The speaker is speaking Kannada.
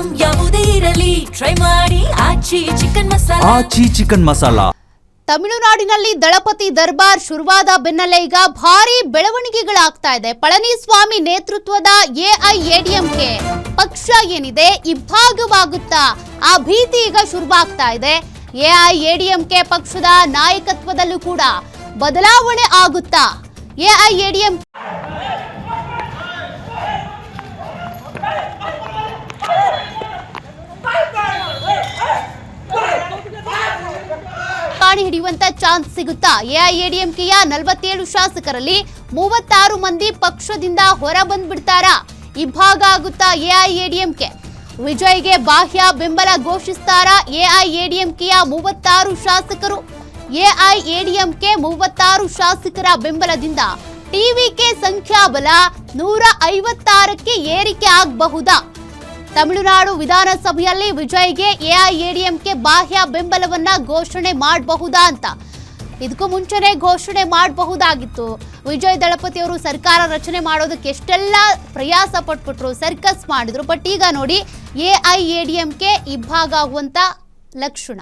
ಐಟಂ ಯಾವುದೇ ಇರಲಿ ಟ್ರೈ ಮಾಡಿ ಆಚಿ ಚಿಕನ್ ಮಸಾಲಾ. ತಮಿಳುನಾಡಿನಲ್ಲಿ ದಳಪತಿ ದರ್ಬಾರ್ ಶುರುವಾದ ಬೆನ್ನಲ್ಲೇ ಈಗ ಭಾರಿ ಬೆಳವಣಿಗೆಗಳಾಗ್ತಾ ಇದೆ. ಪಳನಿಸ್ವಾಮಿ ನೇತೃತ್ವದ ಎಐಎಡಿಎಂಕೆ ಪಕ್ಷ ಏನಿದೆ ಇಬ್ಬಾಗವಾಗುತ್ತಾ ಆ ಭೀತಿ ಈಗ ಶುರುವಾಗ್ತಾ ಇದೆ. ಎಐಎಡಿಎಂಕೆ ಪಕ್ಷದ ನಾಯಕತ್ವದಲ್ಲೂ ಕೂಡ ಬದಲಾವಣೆ ಆಗುತ್ತಾ? ಎಐಎಡಿಎಂಕೆ ಹಿಡಿಯುವಂತ ಚಾನ್ಸ್ ಸಿಗುತ್ತಾ? ಎಐಎಡಿಎಂಕೆಯ 47 ಶಾಸಕರಲ್ಲಿ 36 ಮಂದಿ ಪಕ್ಷದಿಂದ ಹೊರ ಬಂದ್ಬಿಡ್ತಾರಾ? ಇಬ್ಬಾಗ ಆಗುತ್ತಾ ಎಐಎಡಿಎಂಕೆ? ವಿಜಯ್ಗೆ ಬಾಹ್ಯ ಬೆಂಬಲ ಘೋಷಿಸ್ತಾರಾ ಎಐಎಡಿಎಂಕೆಯ 36 ಶಾಸಕರು? ಎಐಎಡಿಎಂಕೆ 36 ಶಾಸಕರ ಬೆಂಬಲದಿಂದ ಟಿವಿಕೆ ಸಂಖ್ಯಾಬಲ 156ಕ್ಕೆ ಏರಿಕೆ ಆಗಬಹುದಾ? ತಮಿಳುನಾಡು ವಿಧಾನಸಭೆಯಲ್ಲಿ ವಿಜಯ್ಗೆ ಎಐಎಡಿಎಂಕೆ ಬಾಹ್ಯ ಬೆಂಬಲವನ್ನ ಘೋಷಣೆ ಮಾಡಬಹುದಾ ಅಂತ ಇದಕ್ಕೂ ಮುಂಚೆನೇ ಘೋಷಣೆ ಮಾಡಬಹುದಾಗಿತ್ತು. ವಿಜಯ್ ದಳಪತಿ ಅವರು ಸರ್ಕಾರ ರಚನೆ ಮಾಡೋದಕ್ಕೆ ಎಷ್ಟೆಲ್ಲ ಪ್ರಯಾಸ ಪಟ್ಬಿಟ್ರು, ಸರ್ಕಸ್ ಮಾಡಿದ್ರು. ಬಟ್ ಈಗ ನೋಡಿ ಎಐಎಡಿಎಂಕೆ ಇಬ್ಬಾಗ ಆಗುವಂತ ಲಕ್ಷಣ.